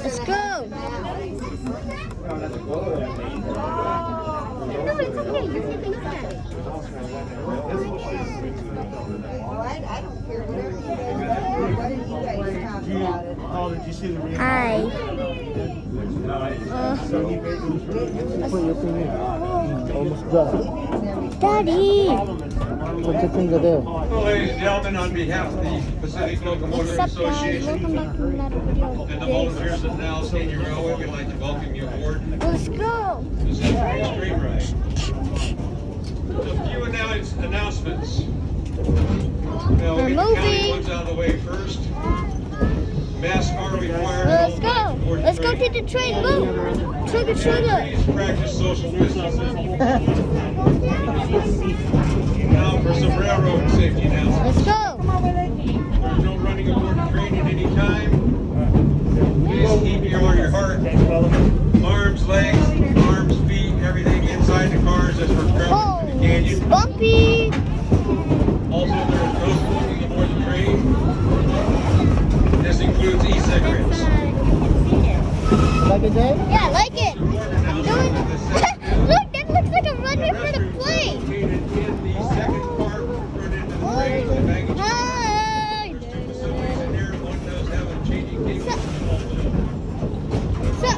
Let's go. No, it's okay. You can look at it. I don't care whatever you guys do. Why didn't you guys talk about it? Oh, did you see the real? Hi. Put your thing in. Almost done. Daddy. Put your finger there. Well, ladies and gentlemen, on behalf of the Pacific Locomotive What's up, guys? Welcome Association back to another video. and the volunteers of Now Senior Railway, we'd like to welcome you aboard Let's go. the Century Street Ride. A few announcements. Now, we'll get the county moving. ones out of the way first. Masks are required. Let's go. Let's go to the train. Move. Sugar, sugar. Please practice social distancing. Now for some railroad safety announcements. Let's go. There's no running aboard the train at any time. Please keep your heart, arms, legs, arms, feet, everything inside the cars as we're Oh, traveling through the it's canyon. bumpy. Also, there is no smoking aboard the train. This includes e-cigarettes. Like it there? Yeah, I like it. Important announcement of the second Look, that looks like a runway for the restrooms plane. located in the second car front end of the train, the baggage Hi. There's two facilities in here. One does have a changing table. So,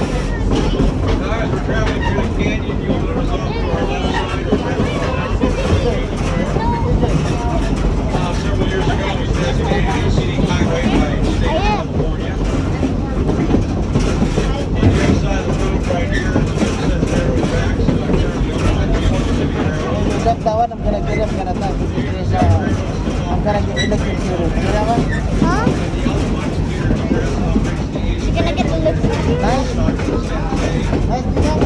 Now, as we're traveling through the canyon, you'll notice off to our left side, we're traveling several years ago, it was designated a scenic highway by the state of California. On the other side of the road right here, it says railroad tracks, so I'm currently on the Pacific Railroad. That one, I'm gonna get it, I'm gonna touch it. Because, I'm gonna get electrocuted. You know what? huh? The yellow ones here express operates the east You're gonna get the lips. Nice. Nice, you know?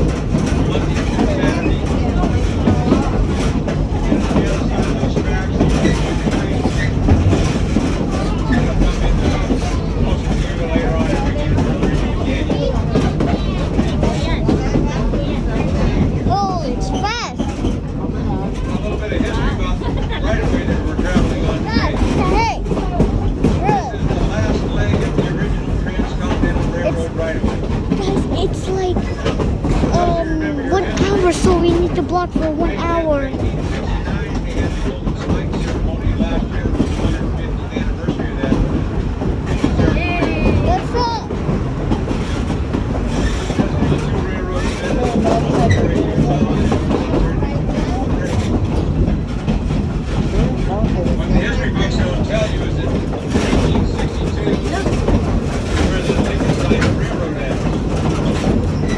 Monday through Saturday. And on the other side of those tracks, you can see the train. It'll come in most of the year later on every year further into the canyon. Oh, it's fast. A little bit of history about the right-of-way that we're traveling on God, today. hey. This is the last leg of the original Transcontinental Railroad right-of-way. Guys, it's like 1 hour, so we need to block for 1 hour. 1969, we had the Golden Spike ceremony last year, it was the 150th anniversary of that. What's up? The two railroads what the history books don't tell you is that in 1862, where the Lincoln Station Railroad at,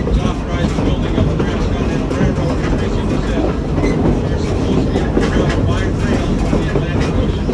was authorized the building of the Transcontinental Railroad, increasing the set. There's supposed to be a trail, wide trail from the Atlantic Ocean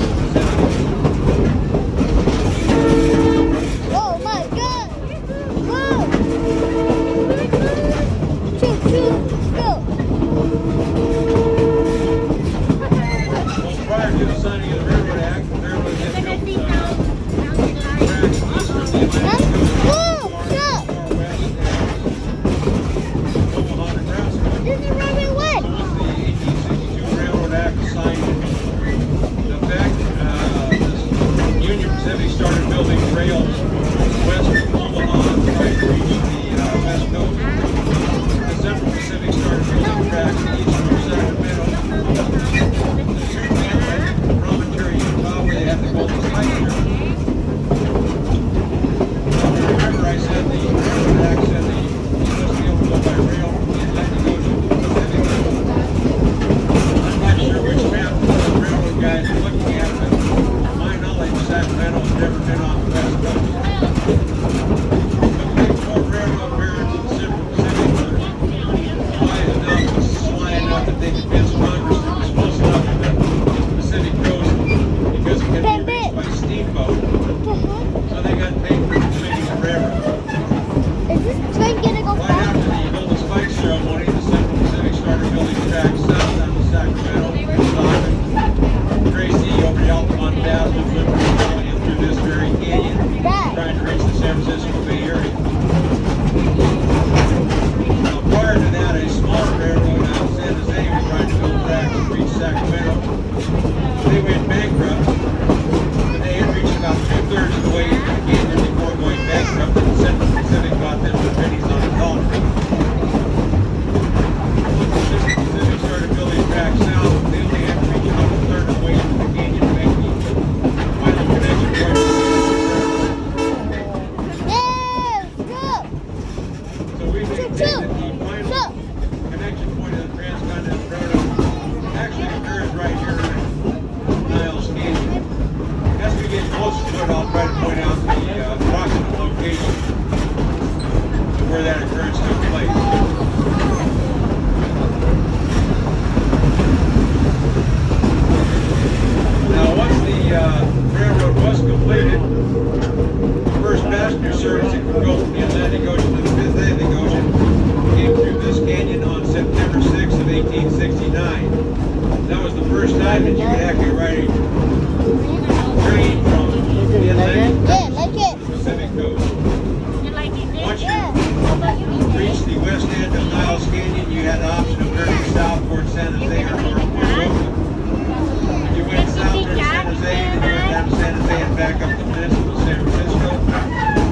Niles Canyon, you had the option of turning south towards San Jose or north towards Oakland. If you went south towards San Jose, then you went down to San Jose and back up the peninsula to San Francisco.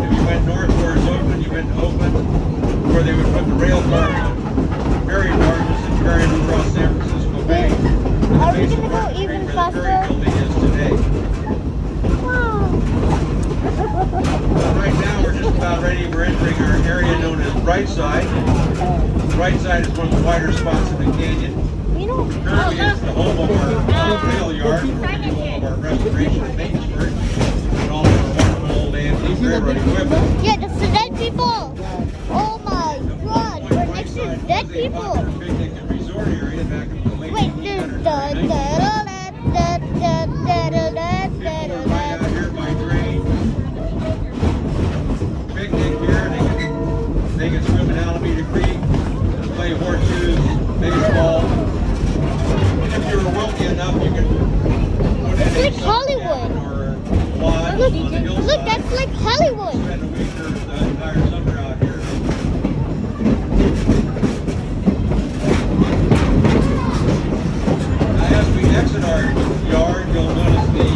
If you went north towards Oakland, you went to Oakland, where they would put the rail car ferry barges and carry them across San Francisco Bay. Are we gonna go even Where the faster? ferry building is today. Wow. Well, right now we're just about ready. We're entering our area known as Brightside. Brightside is one of the wider spots in the canyon. You know, Currently it's the home of our rail yard, where we do all of our restoration and maintenance work, and all of our wonderful old antique railroad equipment. yeah, that's the dead people. Oh my God, we're next to Brightside dead was a people. popular picnic and resort area back in the late Wait, 1800s. People would ride out here by train, picnic here, they could swim in Alameda Creek, play horseshoes, baseball. And if you were wealthy enough, you could put in It's a like sun Hollywood. cabin or lodge Look, on the hillside. look, that's like Hollywood. Spend a week or the entire summer out here. Now, as we exit our yard, you'll notice the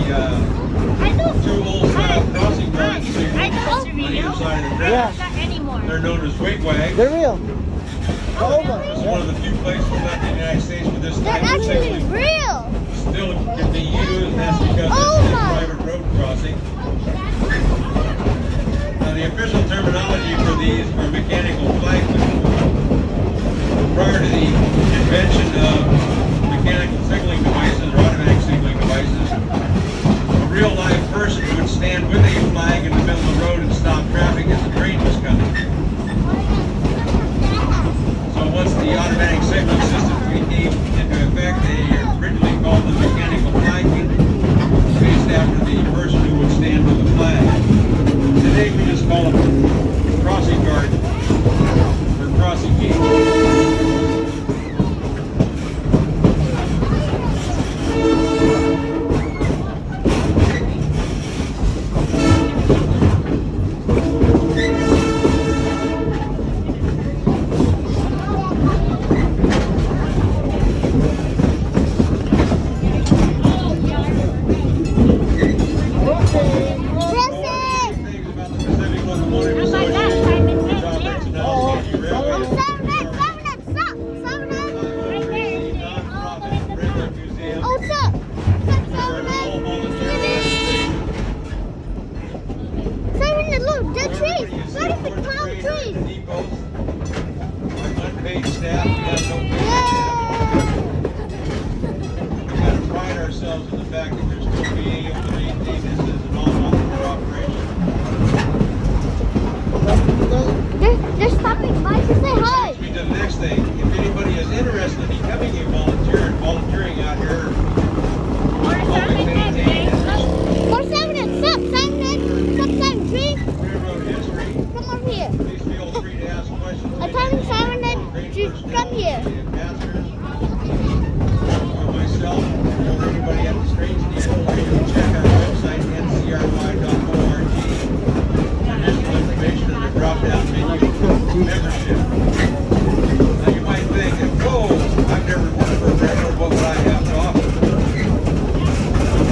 two old style crossing guards here on the inside of the Yeah. tracks. They're known as wigwags. They're real. It's one of the few places left in the United States where this They're type of actually signal real. still can be used, and that's because Oh it's a my. private road crossing. Now, the official terminology for these were mechanical flag wheels. Prior to the invention of mechanical signaling devices or automatic signaling devices, a real live person would stand with a flag in the middle of the road and stop traffic as the train was coming. So once the automatic signaling system came into effect, they originally called them mechanical flagging, based after the person who would stand with the flag. Today we just call them crossing guards or crossing gates. Dressing. Things about the Pacific Locomotive Association, which operates the Niles Canyon Railway. Oh, 7 stop. 7 Nonprofit railroad museum. Oh, stop. We're an all-volunteer organization. 7 look, dead trees. Everybody you see What if aboard it the cloud train or in trees? the depots are unpaid staff. We have no paid Yeah. We kind of pride ourselves in the fact that there's still being able to maintain this as an all-volunteer operation. They're stopping by to say hi. Which means the next thing, if anybody is interested in becoming a volunteer and volunteering out here, helping maintain and For 7 stop. 7 tree. railroad history, Come over here. please feel free to ask questions. I'm telling 7 to come here. The ambassadors, or myself, or anybody at the Strange Depot, or you can check our website, ncry.org, for additional information in the drop-down menu, membership. Now you might think, whoa, I've never worked for a railroad, what would I have to offer?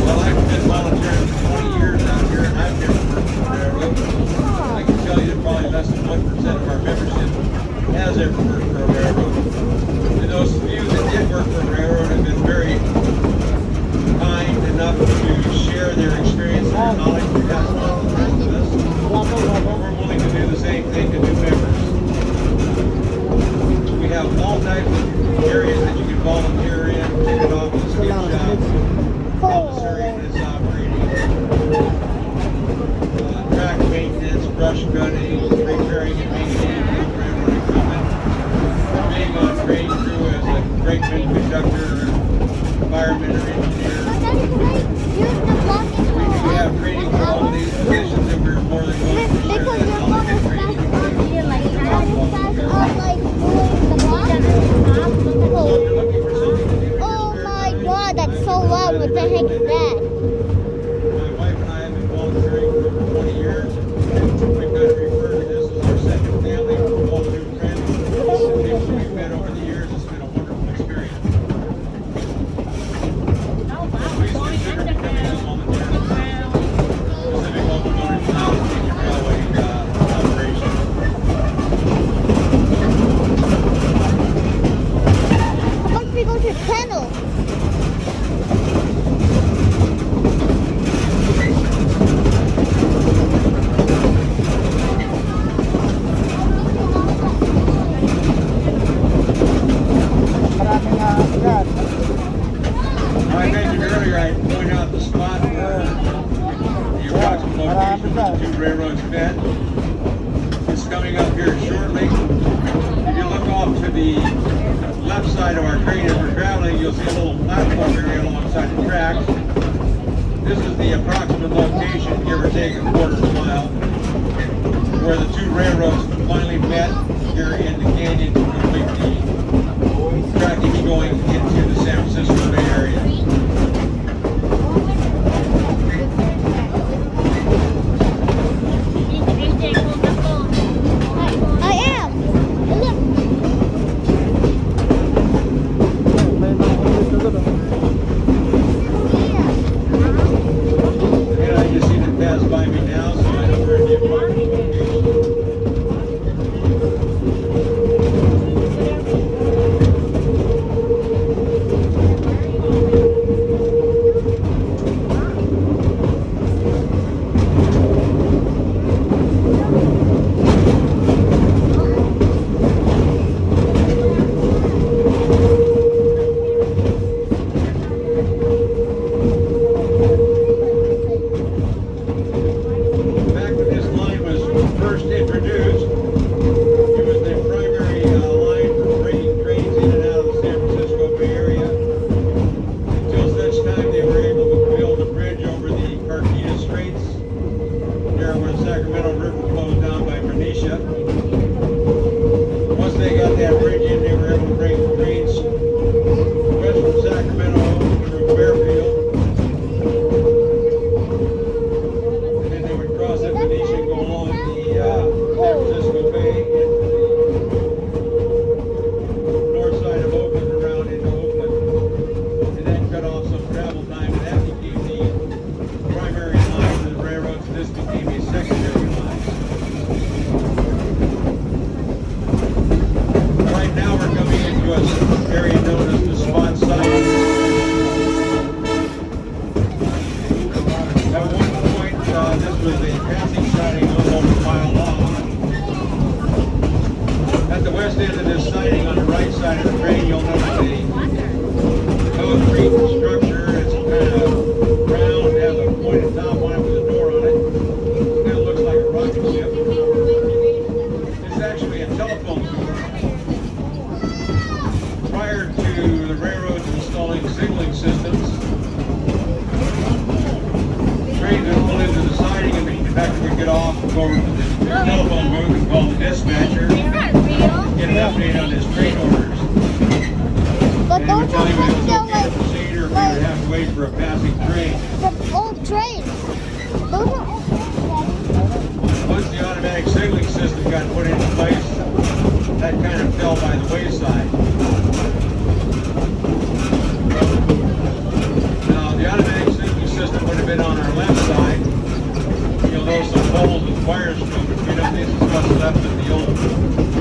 Well, I've been volunteering for 20 years out here, and I've never worked for a railroad. I can tell you that probably less than 1% of our membership has ever worked for a railroad. And those few that did work for a railroad have been very kind enough to share their experience and their knowledge and pass it on to the rest of us. But we're willing to do the same thing to new members. We have all types of areas that you can volunteer in, ticket office, gift shop, commissary when it's operating, track maintenance, brush cutting, repairing and maintaining old railroad equipment, being on train crew as a brakeman, conductor, fireman, or engineer. But then can I use the blocking We have training for all of these positions, and we're more than willing to share Because that you're knowledge and training. like doing the block. So if you're looking for something to do in your Oh spare my time, God, that's so loud. What the heck is that? my wife and I have been volunteering for over 20 years. We've got to refer to this as our second family. We're all through transit. met over the years. It's been a wonderful experience. Please consider becoming a volunteer. Pacific Locomotive Canadian Railway operation. How about we go to Channel? Maraming agad. I mentioned earlier, I pointed out the spot where the approximate location of the two railroads met. It's coming up here shortly. If you look off to the left side of our train as we're traveling, you'll see a little platform area alongside the tracks. This is the approximate location, give or take a quarter of a mile, where the two railroads finally met here in the canyon to complete the tracking going into the San Francisco Bay Area. I am. Look. May mga ulit na doon. And I just seen it pass by me now, so I know where the approximate location is. Back when this line was first introduced, it was the primary line for bringing trains in and out of the San Francisco Bay Area. Until such time they were able to build a bridge over the Carquinez Straits, there where the Sacramento River flows down by Benicia. Once they got that bridge in, they were able to bring trains west from Sacramento through Fairfield. And then they would cross at Benicia and go along the San Francisco Bay into the north side of Oakland, around into Oakland, and then cut off some travel time, and that became the primary line of the railroads, and this became a secondary line. Right now we're coming into an area known as the Spot Site. At one point, this was a passing siding a little over a mile long. At the west end of this siding, on the right side of the train, you'll notice a concrete structure. It's kind of round, has a pointed top on it with a door on it. It kind of looks like a rocket ship. It's actually a telephone booth. Prior to the railroads installing signaling systems, trains would pull into the siding and the conductor would get off and go over to the telephone booth and call the dispatcher, get an update on his train orders. But And he would those tell are you if it was kind okay to of proceed or if we would have to wait for a passing train. the old trains. Those are old trains. Once the automatic signaling system got put into place, that kind of fell by the wayside. Now, the automatic signaling system would have been on our left side. You'll notice some poles with wires from between them. This is what's left of the old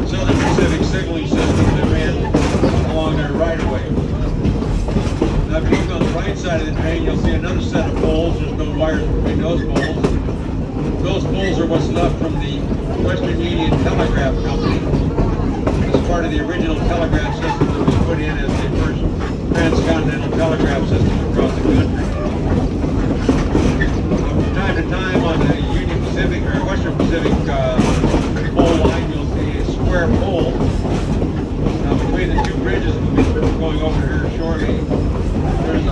Southern Pacific signaling system that ran along their right-of-way. Now, if you look on the right side of the train, you'll see another set of poles. There's no wires between those poles. Those poles are what's left from the Western Union Telegraph Company. It's part of the original telegraph system that was put in as the first transcontinental telegraph system across the country. From time to time on the Union Pacific or Western Pacific pole line, you'll see a square pole. Now between the two bridges we'll be going over here shortly, there's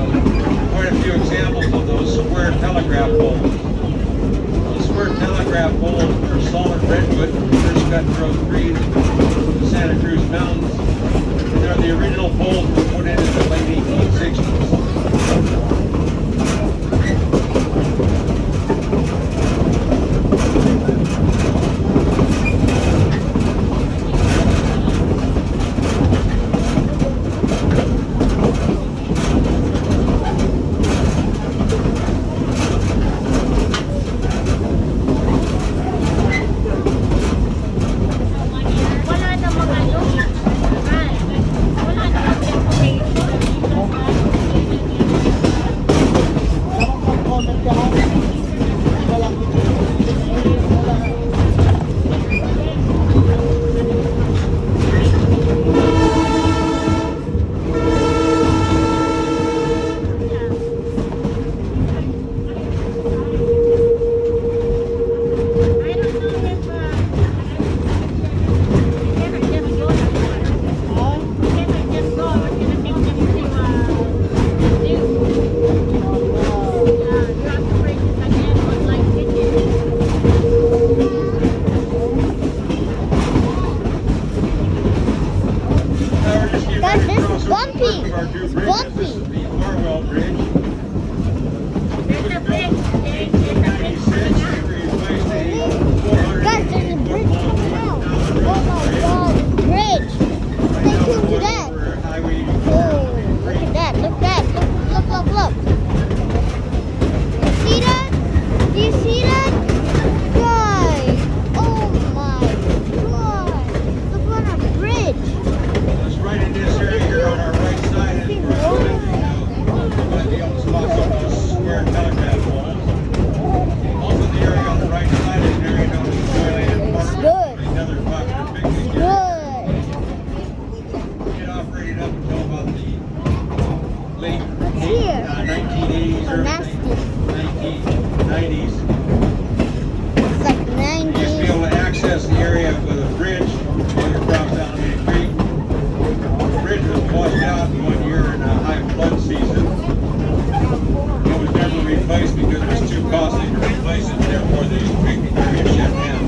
quite a few examples of those square telegraph poles. Those square telegraph poles are solid redwood, first cut through trees in the Santa Cruz Mountains. And they're the original poles that were put in the late 1860s. But this is Across bumpy. from our two It's bridges, bumpy. This is the Harwell Bridge. There's a bridge. There's a bridge. 96, we replaced a Guys, there's a bridge coming out. Oh my god, bridge. Stay tuned to that. over Highway Oh, look at that. Look that. Look. You see that? Do you see that? Guys. Oh my god. Look on a bridge. It's right in this area here on our right side. And we're going to be able to spot some of those square telegraph poles. Also, the area on the right side is an area known as Joyland Park. Good. Another popular picnic area. Good. It operated up until about the late Here. 1980s, Oh, early nasty. 1990s. It's like You used to be 90. able to access the area with a bridge while you're across Alameda Creek. The bridge was washed out one year in a high flood season. It was never replaced because it was too costly to replace it, therefore the picnic area shut down.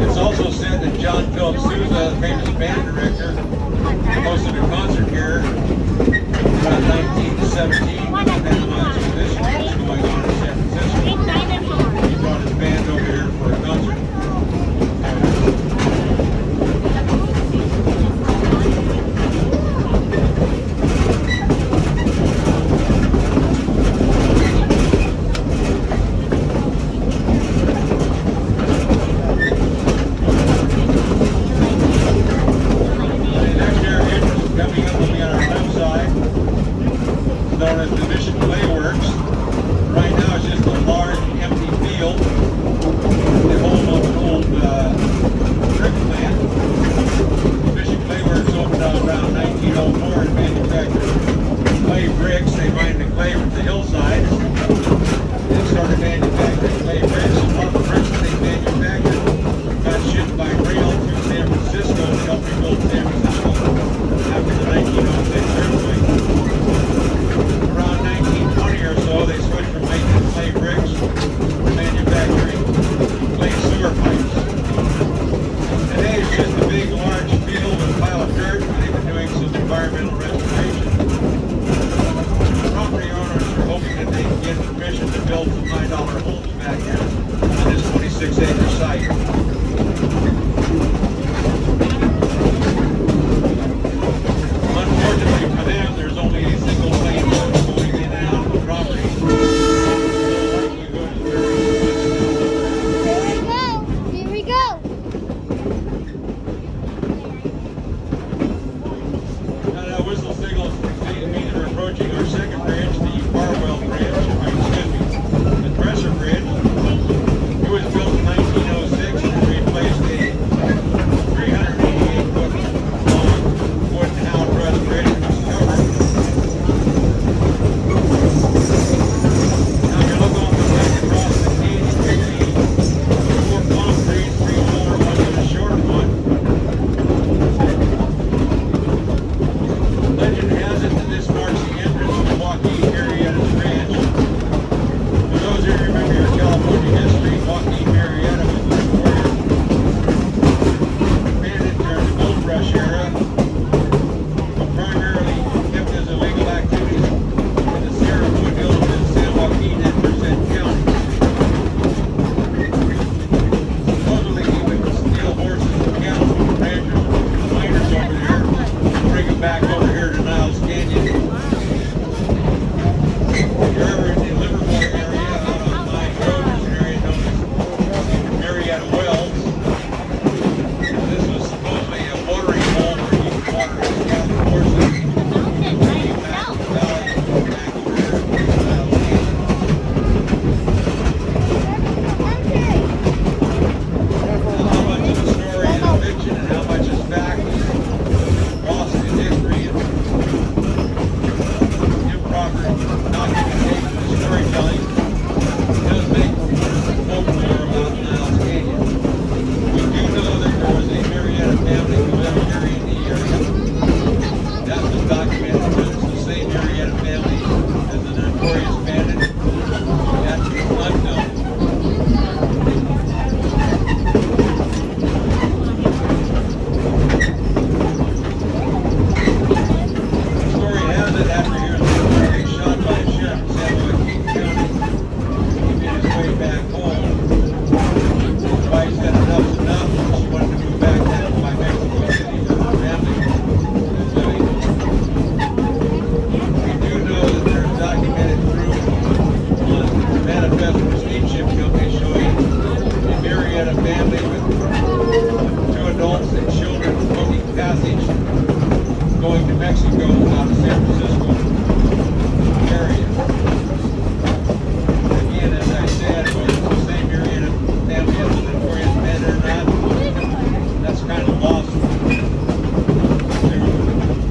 It's also said that John Philip Sousa, the famous band director, hosted a concert here around 1917 when the Panama Exposition was going on in San Francisco. He brought his band over here for a concert. The next area coming up will be on our left side, known as the Mission Clay Works. Right now it's just a large empty field, the home of an old brick plant. The Mission Clay Works opened up around 1904 and manufactured clay bricks. They mined the clay from the hillside and started manufacturing clay bricks. A lot of the bricks that they manufactured got shipped by rail to San Francisco to help rebuild San Francisco after the 1906 earthquake. Around 1920 or so, they switched from making clay bricks to manufacturing clay sewer pipes. Today it's just a big, large field with a pile of dirt where they've been doing some environmental restoration. The property owners are hoping that they can get permission to build some $5 homes back here on this 26-acre site. Unfortunately for them, there's only a single lane going in and out of the property. The likelihood is very slim. Here we go. lawsuit.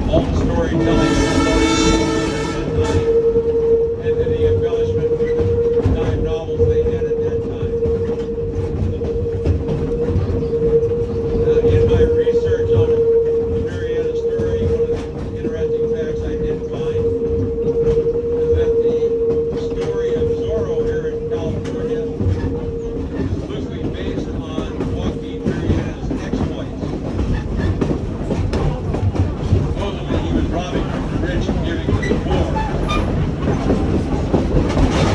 All the storytelling and the embellishment with the 9 novels they had at that time. In my research on the Marietta story, one of the interesting facts I did find is that the story of Zorro here in California is loosely based on Joaquin Murrieta's exploits. Supposedly he was robbing from the rich and giving to the poor.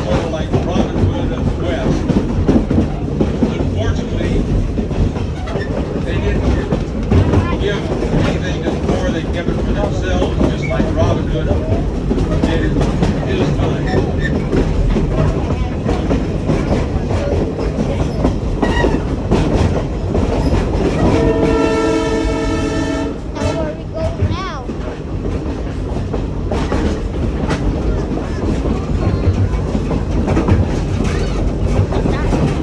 Sort of like Robin Hood of the West. Unfortunately, they didn't give anything to the poor, they kept it for themselves, just like Robin Hood did in his time. Now where we go now?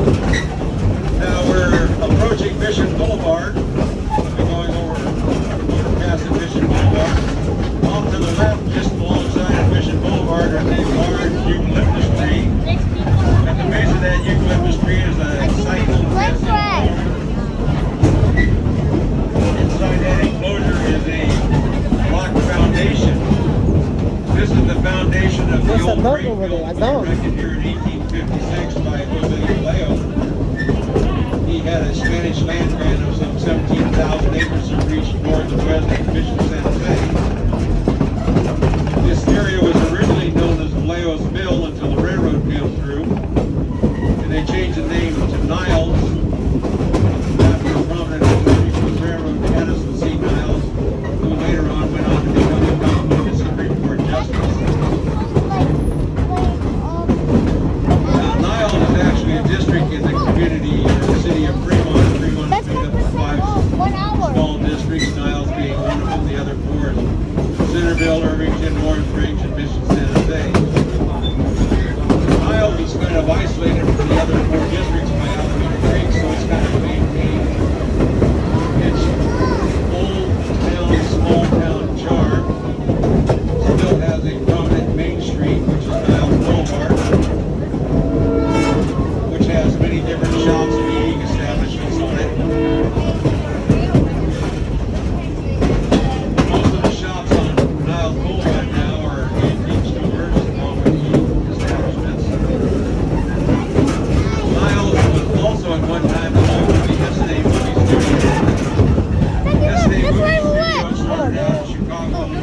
Now we're approaching Mission Boulevard. We'll be going over past the Mission Boulevard. Off to the left, just alongside of Mission Boulevard, is a large eucalyptus tree. At the base of that eucalyptus tree is a cycle Let's fence. ride. Inside that enclosure is a rock foundation. This is the foundation of the There's a old dog creek over there, built a dog. erected here in 1856 by Jose Vallejo. He had a Spanish land grant of some 17,000 acres that reached north and west of Mission Santa Fe. This area was originally known as Vallejo's Mill until the railroad came through, and they changed the name to Niles after a prominent attorney for the railroad, Addison C. Niles, who later on went on to become a California Supreme Court justice. Now, Niles is actually a district in the community, the city of Fremont. Fremont is made up of 5 1 hour. small districts, Niles being one of them, the other 4 is Centerville, Irvington, Orange Ridge, and Mission Santa Fe. Niles is kind of isolated from the other 4 districts by Alameda Creek, so it's kind of maintained its old town, small town charm. Still has a prominent main street, which is Niles Boulevard, which has many different shops and eating establishments on it. Most of the shops on Niles Boulevard now are antique stores along with eating establishments. Niles was also at one time the home of the SNA movie studio. SNA movie studio started out in Chicago and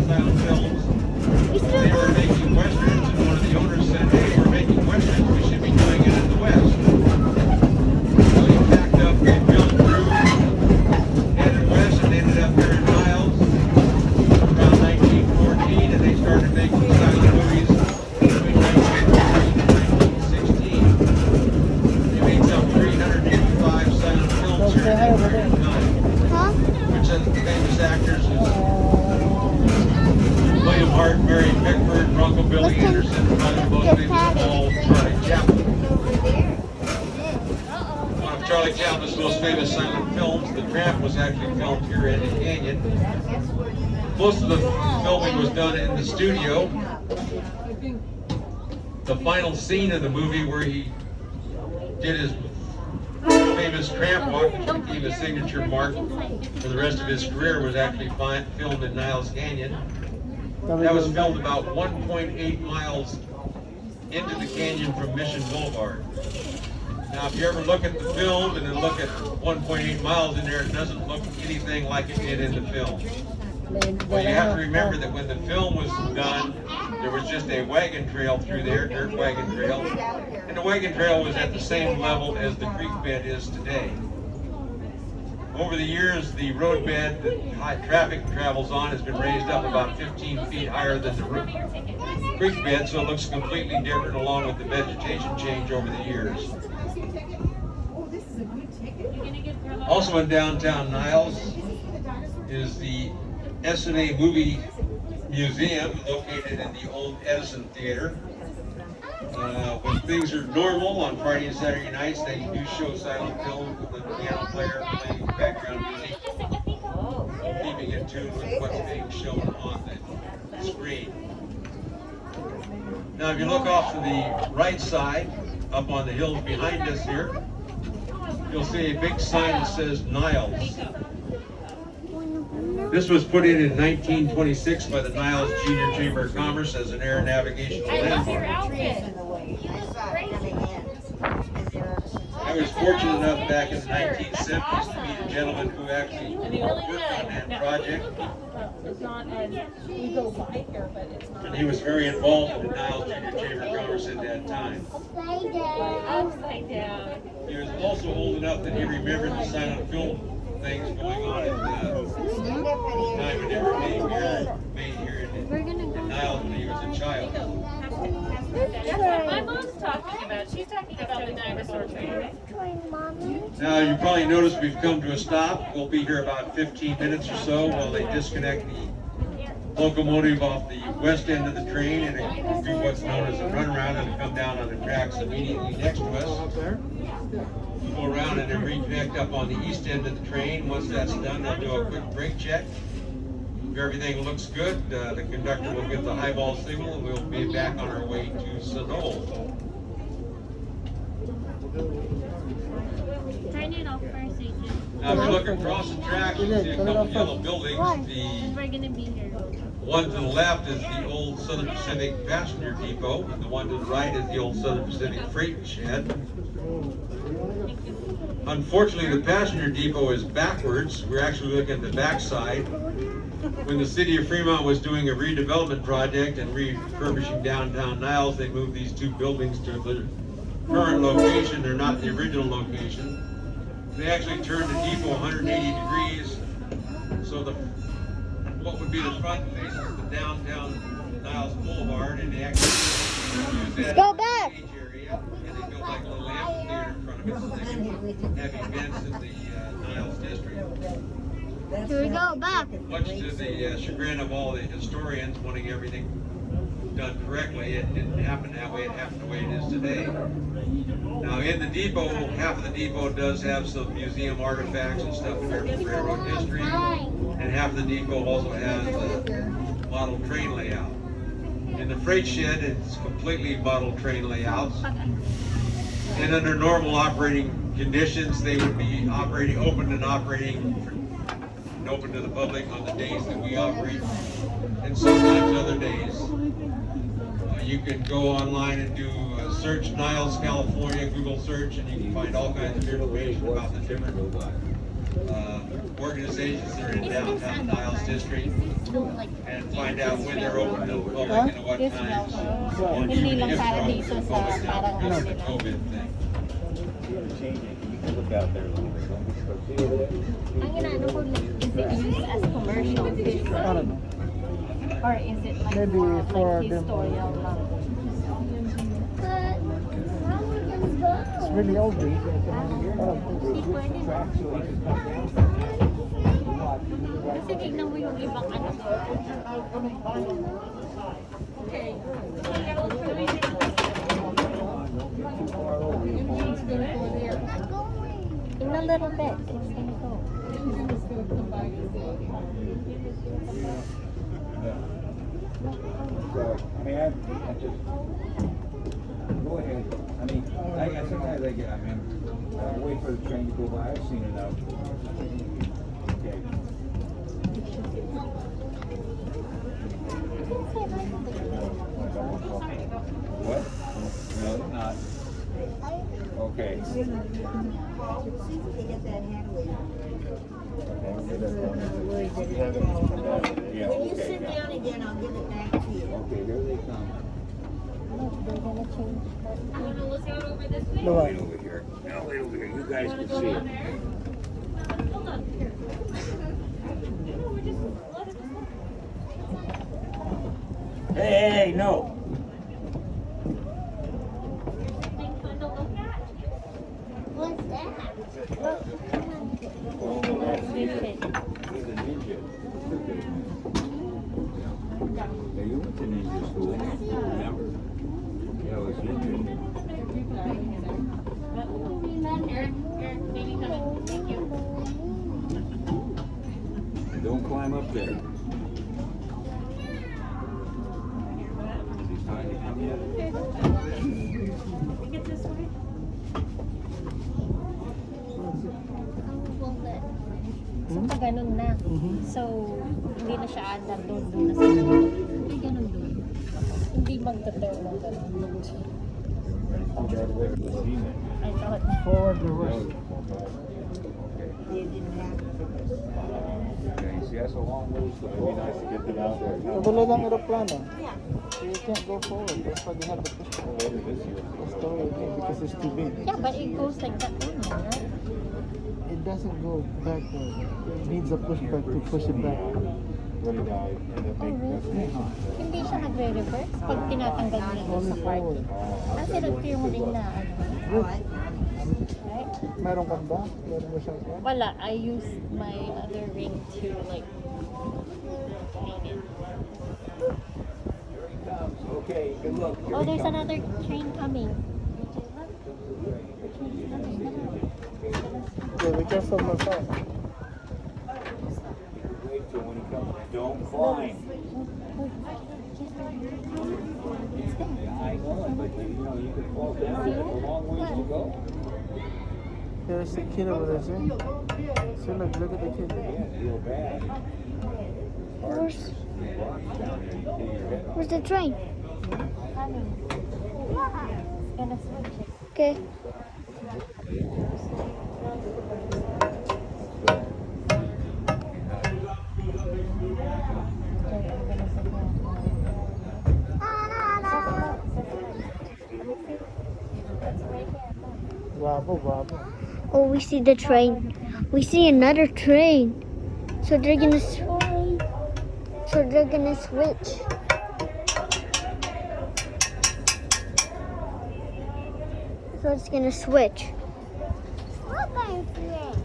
Sound Films. They were making westerns, and one of the owners said, "Hey, we're making westerns. We should be doing it in the West." So he packed up a film crew, headed west, and ended up here in Niles around 1914, and they started making silent movies between 1914 and 1916. They made some 385 silent films here in that period of time, Huh? which has famous actors as William Hart, Mary Pickford, Bronco Billy Anderson, and probably the most famous of all, Charlie Chaplin. One of Charlie Chaplin's most famous silent films, The Tramp, was actually filmed here in the canyon. Most of the filming was done in the studio. The final scene of the movie where he did his famous tramp walk, which became his signature mark for the rest of his career, was actually filmed in Niles Canyon. That was filmed about 1.8 miles into the canyon from Mission Boulevard. Now, if you ever look at the film and then look at 1.8 miles in there, it doesn't look anything like it did in the film. Well, you have to remember that when the film was done, there was just a wagon trail through there, dirt wagon trail, and the wagon trail was at the same level as the creek bed is today. Over the years, the road bed that high traffic travels on has been raised up about 15 feet higher than the creek bed, so it looks completely different along with the vegetation change over the years. Also in downtown Niles is the SNA Movie Museum, located in the old Edison Theater. When things are normal on Friday and Saturday nights, they do show silent film with the piano player playing background music, keeping in tune with what's being shown on the screen. Now, if you look off to the right side, up on the hills behind us here, you'll see a big sign that says Niles. This was put in 1926 by the Niles Junior Chamber of Commerce as an air navigational landmark. Trees in the way. I saw it coming in. Is there I was fortunate enough back in the 1970s to meet a gentleman who actually worked on that project, It's not as, we go by here, but it's not. and he was very involved in the Niles Junior Chamber of Commerce at that time. Upside down. He was also old enough that he remembered the silent film things going on at the stand up and time and everything made here in Niles when he was a child. That's what my mom's talking about. She's talking about the dinosaur train. Now, you probably noticed we've come to a stop. We'll be here about 15 minutes or so while they disconnect the locomotive off the west end of the train and do what's known as a runaround and come down on the tracks immediately next to us. Go around and then reconnect up on the east end of the train. Once that's done, they'll do a quick brake check. If everything looks good, the conductor will give the highball signal and we'll be back on our way to Sonoma. Turn it off first, Agent. Now, if you look across the tracks, you see a couple of yellow buildings. We're gonna be here. The one to the left is the old Southern Pacific passenger depot, and the one to the right is the old Southern Pacific freight shed. Unfortunately, the passenger depot is backwards. We're actually looking at the backside. When the city of Fremont was doing a redevelopment project and refurbishing downtown Niles, they moved these two buildings to the current location. They're not the original location. They actually turned the depot 180 degrees, so what would be the front faces the downtown Niles Boulevard, and they actually used that Go as back. a stage area, and they built like a little amphitheater in front of it so they could have events in the Niles district. Here we go, back. Much to the chagrin of all the historians wanting everything done correctly, it didn't happen that way. It happened the way it is today. Now, in the depot, half of the depot does have some museum artifacts and stuff from railroad history, and half of the depot also has a model train layout. In the freight shed, it's completely model train layouts, and under normal operating conditions, they would be operating, open and open to the public on the days that we operate, and sometimes other days. You can go online and do a search Niles, California, Google search, and you can find all kinds of information about the different organizations that are in downtown Niles district, and find out when they're open to the public and at what times. And you can gift cards to the public now because of the COVID thing. You can look out there a little bit. Don't be so Ang inaano ko, is it used as commercial business? Or is it like Maybe more for like them. historical? It's really old. Kasi tignan mo yung ibang ano. Okay. In a little bit, it's gonna go. So, I mean, I just, go ahead. I mean, sometimes I get, I wait for the train to go by. I've seen enough. Okay. What? No, it's not. Okay. see if we can get that handled. Yeah, When you okay. sit down again, I'll give it back to you. Okay, there they come. I'm gonna look out over this way. No, Wait over here. No, wait over here. You guys can see it. Hold on. Here. No, we're just Hey, no. something fun to look at. What's that? He's a ninja. Yeah, you went to ninja school. Remember? Yeah, it was ninja Don't climb up there. Is he trying to come yet? Think it's this way? So, pag ganun na. So, hindi na siya andar doon na sa dulo. Hindi ganun doon. Hindi magta-turn ng ganun. I thought. Forward reverse. Okay, see, that's a long ways, so it'd be nice to get them out there. Katulad ng aeroplano. You can't go forward. That's why they have the push Oh, wait, this year. That's the way it is because it's too big. Yeah, but it goes like that only, right? It doesn't go backward. It needs a pushback to push it back. Really died. And the big, that's big. Hindi siya nagre-reverse pag tinatanggal nila doon Only sa part. forward. Kasi ito yung ring na ano. Right? Meron ka ba? Meron mo siyang plan? Wala. I used my other ring to like hang it. Okay, good luck. Oh, there's another train coming. Yeah, be careful my phone. Wait till when he comes. Don't climb. Yeah, I know, but you know, you can fall down. It's a long ways to go. There's the kid over there, see? See, look at the kid. Yeah, feel bad. Where's, Rocks down there, you hit your head off. where's the train? Coming. It's gonna switch it. Okay. Wabo. Oh, we see the train. We see another train. So they're gonna switch. So it's gonna switch. What kind of train?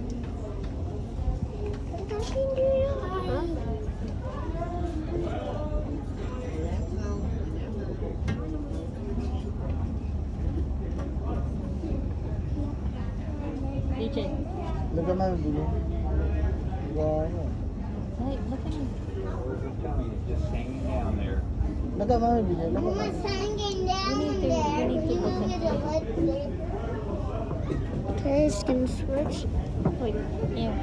DJ. Look at my video. Wow. Hey, look at me. I'm telling you, it's just hanging down there. Look at my video. Look at my hanging down You need to look at Okay, it's gonna switch. Wait, yeah.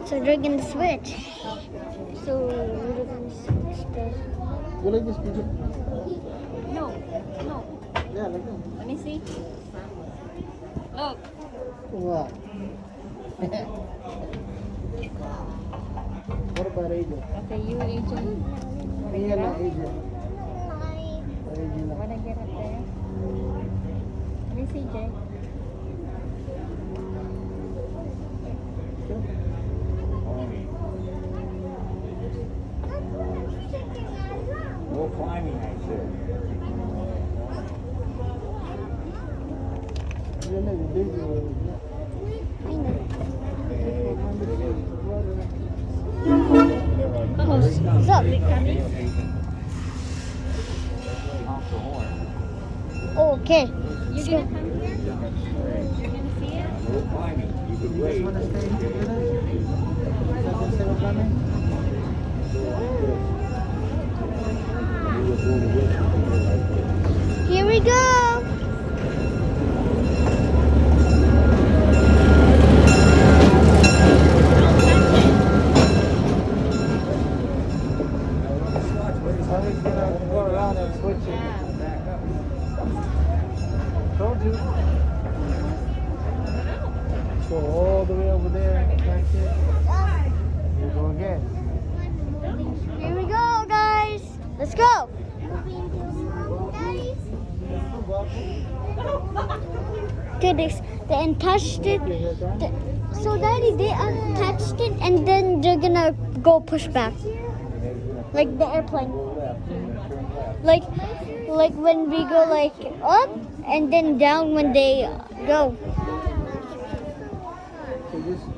So they're gonna switch. So we're gonna switch the. You like this video? No. Yeah, like that. Let me see. Look. Wow. What about Agent? Okay, you agent. Me and Agent. Wanna get up there? Let me see, Jay. No climbing, I said. You like the video. Oh, stop. Honk the horn. Oh, okay. You're gonna come here? You're gonna see it? No climbing. You could wait. Wanna stay together? Is that the same coming? Here we go. Somebody's gonna go around and switch it. Told you. Go all the way over there. Back here. You go again. Here we go, guys. Let's go. Okay, they untouched it. So, Daddy, they untouched it and then they're gonna go push back. Like the airplane. Like when we go like up and then down when they go. So just do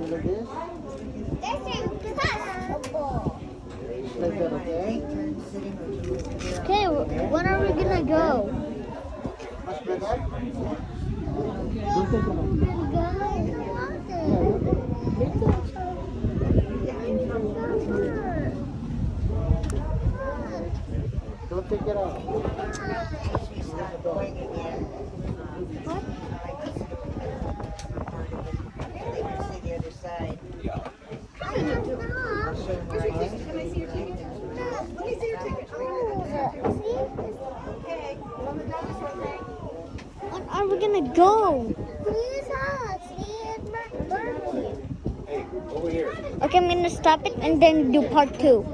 like this. Like that, okay? Okay, when are we gonna go? Much better? Dito ka na. Check it out. She's not going again. What? They can see the other side. I don't know. Can I see your ticket? Let me see your ticket. Okay. On the dinosaur thing. When are we gonna go? Please us. Hey, over here. Okay, I'm gonna stop it and then do part 2.